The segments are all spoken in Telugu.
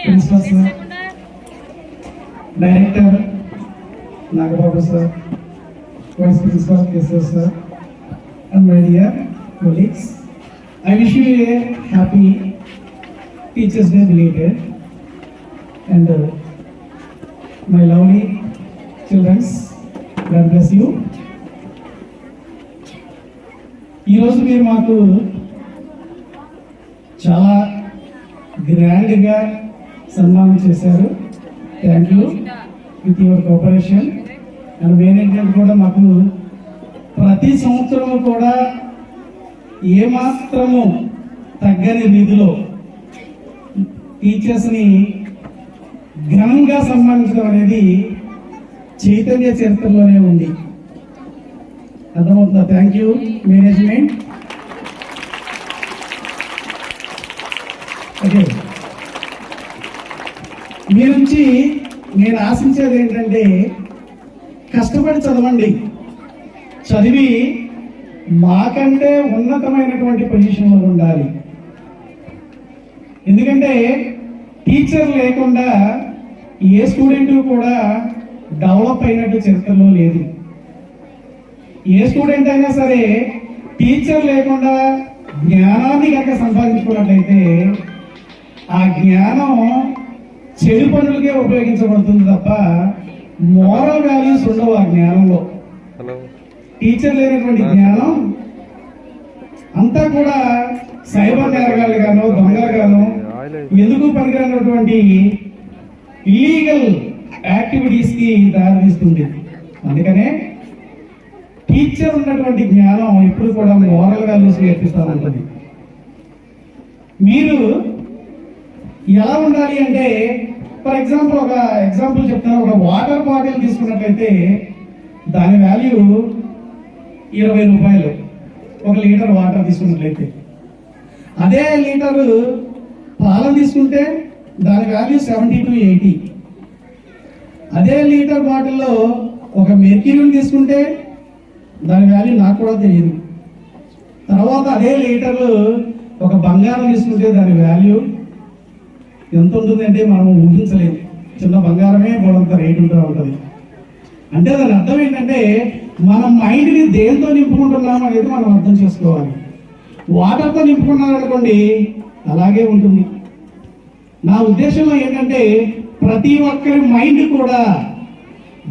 Principal sir, director Nagababu sir, vice principal Keshav sir, and my dear colleagues, I wish you a happy Teachers Day belated, and my lovely children, God bless you. ఈరోజు మీరు మాకు చాలా గ్రాండ్గా సన్మానం చేశారు. Thank you with your cooperation. And management కూడా మాకు ప్రతి సంవత్సరము కూడా ఏమాత్రము తగ్గని రీతిలో టీచర్స్ని ఘనంగా సన్మానించడం అనేది చైతన్య చరిత్రలోనే ఉంది. అర్థమవుతుందా? Thank you management. ఓకే, మీ నుంచి నేను ఆశించేది ఏంటంటే కష్టపడి చదవండి, చదివి మాకంటే ఉన్నతమైనటువంటి పొజిషన్లో ఉండాలి. ఎందుకంటే టీచర్ లేకుండా ఏ స్టూడెంట్ కూడా డెవలప్ అయినట్టు చరిత్రలో లేదు. ఏ స్టూడెంట్ అయినా సరే టీచర్ లేకుండా జ్ఞానాన్ని కనుక సంపాదించుకున్నట్లయితే ఆ జ్ఞానం చెడు పనులకే ఉపయోగించబడుతుంది తప్ప మోరల్ వాల్యూస్ ఉండవు ఆ జ్ఞానంలో. టీచర్ లేనటువంటి జ్ఞానం అంతా కూడా సైబర్ నేరగాళ్ళు గాను దొంగలు గాను ఎందుకు పనికిరానటువంటి ఇల్లీగల్ యాక్టివిటీస్ కి దారితీస్తుంది. అందుకనే టీచర్ ఉన్నటువంటి జ్ఞానం ఎప్పుడు కూడా మోరల్ వాల్యూస్ నేర్పిస్తూ ఉంటుంది. మీరు ఎలా ఉండాలి అంటే, ఫర్ ఎగ్జాంపుల్ ఒక ఎగ్జాంపుల్ చెప్తాను. ఒక వాటర్ బాటిల్ తీసుకున్నట్లయితే దాని వాల్యూ 20 రూపాయలు. 1 లీటర్ వాటర్ తీసుకున్నట్లయితే, అదే లీటరు పాలను తీసుకుంటే దాని వాల్యూ 70 to 80. అదే లీటర్ బాటిల్లో ఒక మెర్క్యూరీని తీసుకుంటే దాని వాల్యూ నాకు కూడా తెలియదు. తర్వాత అదే లీటర్లు ఒక బంగారం తీసుకుంటే దాని వాల్యూ ఎంత ఉంటుందంటే మనం ఊహించలేము. చిన్న బంగారమే బోడంత రేటు ఉంటూ ఉంటుంది. అంటే దాని అర్థం ఏంటంటే మన మైండ్ని దేంతో నింపుకుంటున్నాం అనేది మనం అర్థం చేసుకోవాలి. వాటర్తో నింపుకున్నారనుకోండి అలాగే ఉంటుంది. నా ఉద్దేశంలో ఏంటంటే ప్రతి ఒక్కరి మైండ్ కూడా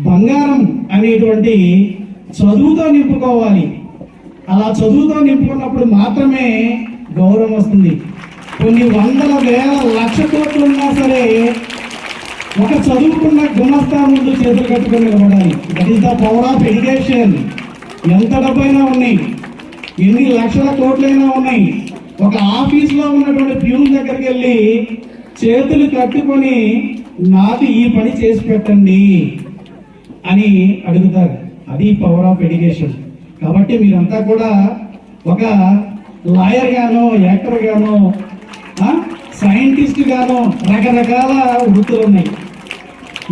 బంగారం అనేటువంటి చదువుతో నింపుకోవాలి. అలా చదువుతో నింపుకున్నప్పుడు మాత్రమే గౌరవం వస్తుంది. కొన్ని వందల వేల లక్ష కోట్లు ఉన్నా సరే ఒక చదువుకున్న గుమస్తా ముందు చేతులు కట్టుకొని నిలబడాలి. That is the power of education. ఎంత డబ్బైనా ఉన్నాయి, ఎన్ని లక్షల కోట్లైనా ఉన్నాయి, ఒక ఆఫీస్లో ఉన్నటువంటి ప్యూన్ దగ్గరికి వెళ్ళి చేతులు కట్టుకొని నాకు ఈ పని చేసి పెట్టండి అని అడుగుతారు. అది పవర్ ఆఫ్ ఎడ్యుకేషన్. కాబట్టి మీరంతా కూడా ఒక లాయర్ గానో, యాక్టర్ గానో, సైంటిస్ట్ గానో రకరకాల వృత్తులు ఉన్నాయి.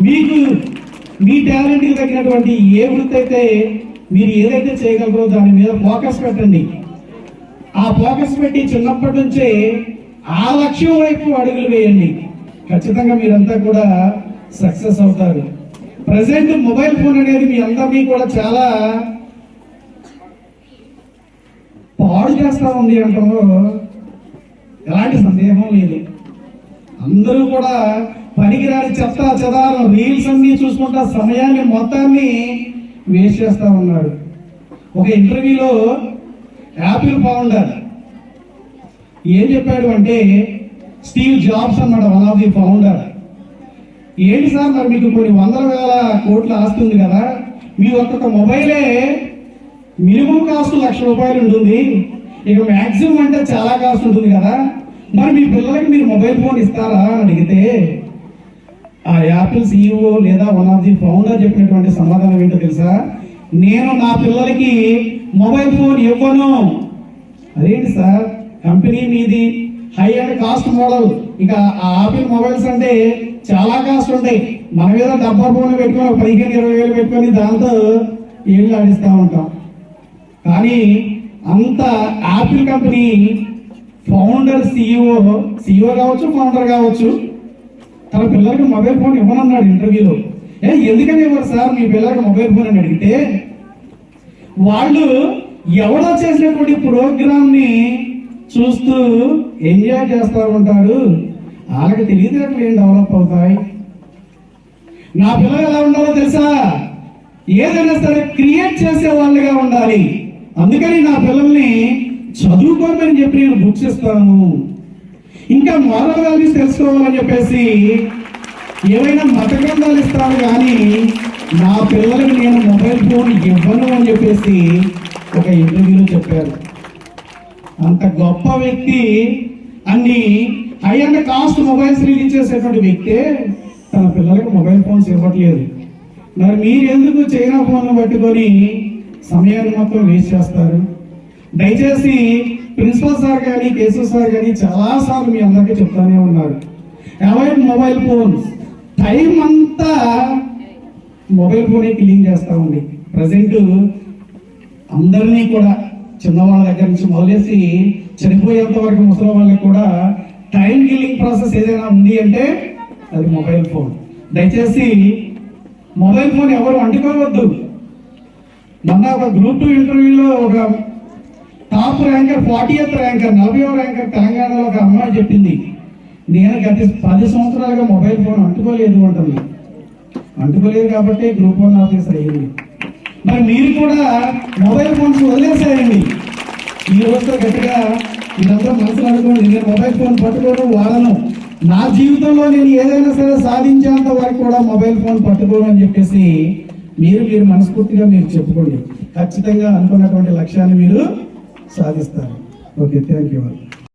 మీకు మీ టాలెంట్కి తగినటువంటి ఏ వృత్తి అయితే మీరు ఏదైతే చేయగలరో దాని మీద ఫోకస్ పెట్టండి. ఆ ఫోకస్ పెట్టి చిన్నప్పటి నుంచే ఆ లక్ష్యం వైపు అడుగులు వేయండి. ఖచ్చితంగా మీరంతా కూడా సక్సెస్ అవుతారు. ప్రజెంట్ మొబైల్ ఫోన్ అనేది మీ అందరినీ కూడా చాలా పాడు చేస్తూ ఉంది అంటారు, ఎలాంటి సందేహం లేదు. అందరూ కూడా పనికిరాని చెత్త చెదారం రీల్స్ అన్ని చూసుకుంటా సమయాన్ని మొత్తాన్ని వేస్ట్ చేస్తూ ఉన్నారు. ఒక ఇంటర్వ్యూలో యాపిల్ ఫౌండర్ ఏం చెప్పాడు అంటే, స్టీవ్ జాబ్స్ అన్నాడు, వన్ ఆఫ్ ది ఫౌండర్. ఏంటి సార్, మరి మీకు కొన్ని వందల వేల కోట్ల ఆస్తి ఉంది కదా, మీ ఒక్కొక్క మొబైలే మినిమం కాస్ట్ ₹1,00,000 ఉంటుంది, ఇక మ్యాక్సిమం అంటే చాలా కాస్ట్ ఉంటుంది కదా, మరి మీ పిల్లలకి మీరు మొబైల్ ఫోన్ ఇస్తారా అని అడిగితే ఆ యాపిల్ CEO లేదా వన్ ఆఫ్ ది ఫౌండర్ చెప్పినటువంటి సమాధానం ఏంటో తెలుసా? నేను నా పిల్లలకి మొబైల్ ఫోన్ ఇవ్వను. అదేంటి సార్, కంపెనీ మీది హై అండ్ కాస్ట్ మోడల్, ఇక ఆ ఆపిల్ మొబైల్స్ అంటే చాలా కాస్ట్ ఉంటాయి. మన మీద డబ్బా ఫోన్ పెట్టుకొని 15-20 వేలు పెట్టుకొని దాంతో ఏళ్ళు ఆడిస్తూ ఉంటాం. కానీ అంత ఆపిల్ కంపెనీ ఫౌండర్ సిఇఓ కావచ్చు, ఫౌండర్ కావచ్చు, తన పిల్లలకి మొబైల్ ఫోన్ ఇవ్వనన్నాడు ఇంటర్వ్యూలో. ఎందుకని ఇవ్వరు సార్ మీ పిల్లలకి మొబైల్ ఫోన్ అని అడిగితే, వాళ్ళు ఎవరో చేసినటువంటి ప్రోగ్రామ్ ని చూస్తూ ఎంజాయ్ చేస్తూ ఉంటారు, వాళ్ళకి తెలియదు ఏం డెవలప్ అవుతాయి. నా పిల్లలు ఎలా ఉండాలో తెలుసా? ఏదైనా సరే క్రియేట్ చేసే వాళ్ళుగా ఉండాలి. అందుకని నా పిల్లల్ని చదువుకోమని చెప్పి నేను బుక్స్ ఇస్తాను. ఇంకా మోరల్ వాల్యూస్ తెలుసుకోవాలని చెప్పేసి ఏవైనా మత గ్రంథాలు ఇస్తాను, కానీ నా పిల్లలకి నేను మొబైల్ ఫోన్ ఇవ్వను అని చెప్పేసి ఒక ఇంటర్వ్యూలో చెప్పారు. అంత గొప్ప వ్యక్తి, అన్ని high and cost mobiles release చేసేటువంటి వ్యక్తే తన పిల్లలకు మొబైల్ ఫోన్స్ ఇవ్వట్లేదు. మరి మీరు ఎందుకు చైనా ఫోన్లు పట్టుకొని సమయాన్ని మొత్తం వేస్ట్ చేస్తారు? దయచేసి ప్రిన్సిపల్ సార్ కానీ, కేశవ్ సార్ కానీ చాలాసార్లు మీ అందరికీ చెప్తానే ఉన్నారు, అవాయిడ్ మొబైల్ ఫోన్స్. టైం అంతా మొబైల్ ఫోనే కిల్లింగ్ చేస్తూ ఉంది. ప్రజెంట్ అందరినీ కూడా చిన్నవాళ్ళ దగ్గర నుంచి మొదలేసి చనిపోయేంత వరకు ముసలి వాళ్ళకి కూడా టైం కిల్లింగ్ ప్రాసెస్ ఏదైనా ఉంది అంటే అది మొబైల్ ఫోన్. దయచేసి మొబైల్ ఫోన్ ఎవరు అంటుకోవద్దు. మొన్న ఒక గ్రూప్ 2 ఇంటర్వ్యూలో ఒక టాప్ ర్యాంకర్ 40th ర్యాంకర్ 40వ ర్యాంకర్ తెలంగాణలో ఒక అమ్మాయి చెప్పింది, నేను గత 10 సంవత్సరాలుగా మొబైల్ ఫోన్ అంటుకోలేదు అంటుంది. అంటుకోలేదు కాబట్టి గ్రూప్ 1 ఆఫీసర్ అయ్యింది. మరి మీరు కూడా మొబైల్ ఫోన్స్ వదిలేసేయండి. ఈ రోజుతో గట్టిగా మీరంతా మనసులో అనుకోండి, నేను మొబైల్ ఫోన్ పట్టుకోవడం వాడను, నా జీవితంలో నేను ఏదైనా సరే సాధించేంత వరకు కూడా మొబైల్ ఫోన్ పట్టుకోను అని చెప్పేసి మీరు మనస్ఫూర్తిగా మీరు చెప్పుకోండి. ఖచ్చితంగా అనుకున్నటువంటి లక్ష్యాన్ని మీరు సాధిస్తారు. Okay, thank you.